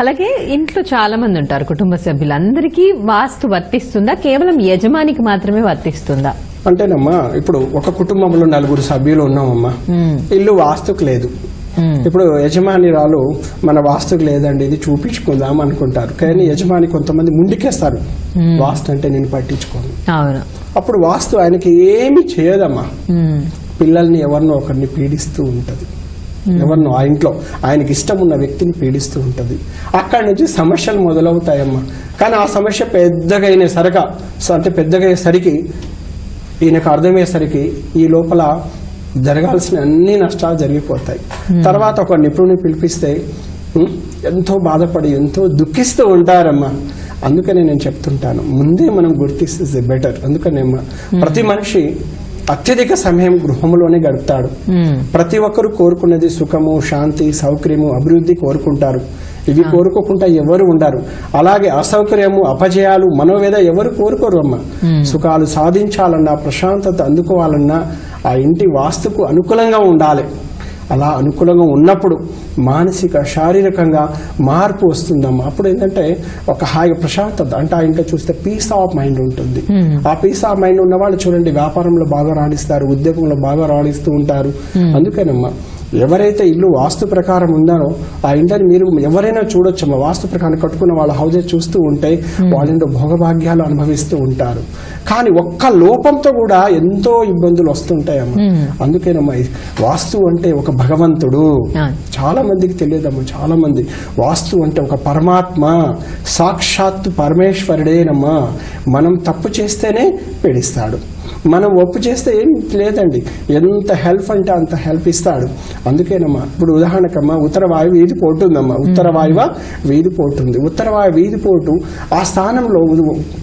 అలాగే ఇంట్లో చాలా మంది ఉంటారు, కుటుంబ సభ్యులందరికీ వాస్తు వర్తిస్తుందా, కేవలం యజమానికి మాత్రమే వర్తిస్తుందా? అంటేనమ్మా, ఇప్పుడు ఒక కుటుంబంలో 4 సభ్యులు ఉన్నామమ్మా, ఇల్లు వాస్తుకు లేదు. ఇప్పుడు యజమానిరాలు మన వాస్తుకు లేదండి ఇది చూపించుకుందాం అనుకుంటారు, కానీ యజమాని కొంతమంది ముందుకేస్తారు, వాస్తు అంటే నేను పట్టించుకోను. అప్పుడు వాస్తు ఆయనకి ఏమి చేయదమ్మా, పిల్లల్ని ఎవరినో ఒకరిని పీడిస్తూ ఉంటది, ఎవరినో ఆ ఇంట్లో ఆయనకి ఇష్టం ఉన్న వ్యక్తిని పీడిస్తూ ఉంటది. అక్కడి నుంచి సమస్యలు మొదలవుతాయమ్మా. కానీ ఆ సమస్య పెద్దగా పెద్దగయ్యేసరికి ఈయనకు అర్థమయ్యేసరికి ఈ లోపల జరగాల్సిన అన్ని నష్టాలు జరిగిపోతాయి. తర్వాత ఒక నిపుణుని పిలిపిస్తే ఎంతో బాధపడి ఎంతో దుఃఖిస్తూ ఉంటారమ్మా. అందుకనే నేను చెప్తుంటాను, ముందే మనం గుర్తిస్తే బెటర్. అందుకనే ప్రతి మనిషి అత్యధిక సమయం గృహంలోనే గడుపుతాడు. ప్రతి ఒక్కరు కోరుకున్నది సుఖము, శాంతి, సౌకర్యము, అభివృద్ధి కోరుకుంటారు. ఇవి కోరుకోకుండా ఎవరు ఉండరు. అలాగే అసౌకర్యము, అపజయాలు, మనోవేద ఎవరు కోరుకోరు అమ్మ. సుఖాలు సాధించాలన్నా, ప్రశాంతత అందుకోవాలన్నా ఆ ఇంటి వాస్తుకు అనుకూలంగా ఉండాలి. అలా అనుకూలంగా ఉన్నప్పుడు మానసిక శారీరకంగా మార్పు వస్తుందమ్మా. అప్పుడు ఏంటంటే ఒక హాయిగా ప్రశాంతత, అంటే ఆ ఇంట్లో చూస్తే పీస్ ఆఫ్ మైండ్ ఉంటుంది. ఆ పీస్ ఆఫ్ మైండ్ ఉన్న వాళ్ళు చూడండి వ్యాపారంలో బాగా రాణిస్తారు, ఉద్యోగంలో బాగా రాణిస్తూ ఉంటారు. అందుకేనమ్మా ఎవరైతే ఇల్లు వాస్తు ప్రకారం ఉందానో ఆ ఇంటిని మీరు ఎవరైనా చూడొచ్చమ్మా. వాస్తు ప్రకారం కట్టుకున్న వాళ్ళ హౌజెస్ చూస్తూ ఉంటే వాళ్ళ భోగభాగ్యాలు అనుభవిస్తూ ఉంటారు. కానీ ఒక్క లోపంతో కూడా ఎంతో ఇబ్బందులు వస్తుంటాయమ్మా. అందుకేనమ్మా వాస్తు అంటే ఒక భగవంతుడు. చాలా మందికి తెలియదమ్మా. చాలా మంది వాస్తు అంటే ఒక పరమాత్మ, సాక్షాత్తు పరమేశ్వరుడేనమ్మా. మనం తప్పు చేస్తేనే పీడిస్తాడు, మనం ఒప్పు చేస్తే ఏం లేదండి. ఎంత హెల్ప్ అంటే అంత హెల్ప్ ఇస్తాడు. అందుకేనమ్మా ఇప్పుడు ఉదాహరణకమ్మా ఉత్తర వాయువు వీధి పోటు ఉందమ్మా. ఉత్తర వాయువ వీధి పోటు ఉంది. ఉత్తర వాయు వీధి పోటు ఆ స్థానంలో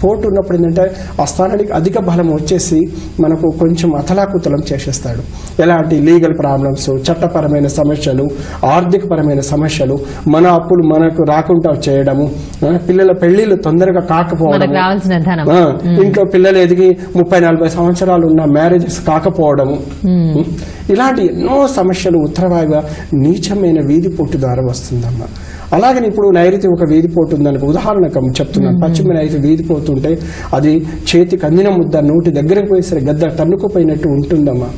పోటు ఉన్నప్పుడు ఏంటంటే ఆ స్థానానికి అధిక బలం వచ్చేసి మనకు కొంచెం అతలాకుతలం చేసేస్తాడు. ఎలాంటి లీగల్ ప్రాబ్లమ్స్, చట్టపరమైన సమస్యలు, ఆర్థికపరమైన సమస్యలు, మన అప్పులు మనకు రాకుండా చేయడము, పిల్లల పెళ్లిళ్ళు తొందరగా కాకపోవడం, ఇంట్లో పిల్లలు ఎదిగి 30-40 సంవత్సరాలు ఉన్న మ్యారేజెస్ కాకపోవడము, ఇలాంటి ఎన్నో సమస్యలు ఉత్తరవాయువ నీచమైన వీధి పోటు ద్వారా వస్తుందమ్మా. అలాగే ఇప్పుడు నైరుతి ఒక వీధి పోటు ఉందనుకో, ఉదాహరణకు చెప్తున్నాను. పశ్చిమ నైరుతి వీధి పోతుంటే అది చేతికి అందిన ముద్ద నోటి దగ్గరకు పోయేసరి గద్ద తన్నుకుపోయినట్టు ఉంటుందమ్మా.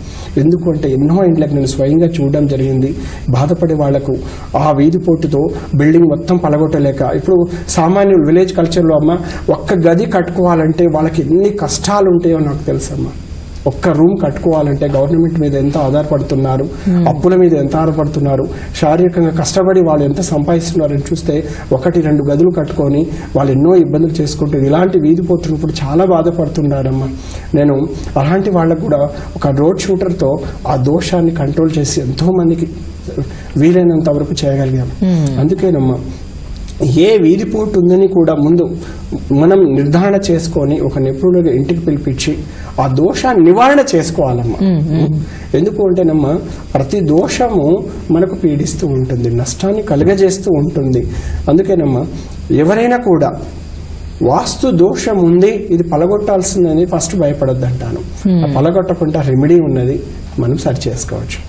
ఎందుకంటే ఎన్నో ఇంట్లకు నేను స్వయంగా చూడడం జరిగింది. బాధపడే వాళ్లకు ఆ వీధి పోటుతో బిల్డింగ్ మొత్తం పలగొట్టలేక, ఇప్పుడు సామాన్యులు విలేజ్ కల్చర్లో అమ్మ ఒక్క గది కట్టుకోవాలంటే వాళ్ళకి ఎన్ని కష్టాలు ఉంటాయో నాకు తెలుసమ్మా. ఒక్క రూమ్ కట్టుకోవాలంటే గవర్నమెంట్ మీద ఎంత ఆధారపడుతున్నారు, అప్పుల మీద ఎంత ఆధారపడుతున్నారు, శారీరకంగా కష్టపడి వాళ్ళు ఎంత సంపాదిస్తున్నారని చూస్తే 1-2 గదులు కట్టుకొని వాళ్ళు ఎన్నో ఇబ్బందులు చేసుకుంటూ ఇలాంటి వీధి పోతున్నప్పుడు చాలా బాధపడుతున్నారమ్మా. నేను అలాంటి వాళ్ళకు కూడా ఒక రోడ్ షూటర్తో ఆ దోషాన్ని కంట్రోల్ చేసి ఎంతో మందికి వీలైనంత వరకు చేయగలిగాము. అందుకేనమ్మా ఏ వీధి పోటు ఉందని కూడా ముందు మనం నిర్ధారణ చేసుకొని ఒక నిపుణుడిగా ఇంటికి పిలిపించి ఆ దోషాన్ని నివారణ చేసుకోవాలమ్మా. ఎందుకు అంటేనమ్మా ప్రతి దోషము మనకు పీడిస్తూ ఉంటుంది, నష్టాన్ని కలుగజేస్తూ ఉంటుంది. అందుకేనమ్మా ఎవరైనా కూడా వాస్తు దోషం ఉంది, ఇది పలగొట్టాల్సిందని ఫస్ట్ భయపడొద్దు అంటాను. పలగొట్టకుండా రెమెడీ ఉన్నది, మనం సరి చేసుకోవచ్చు.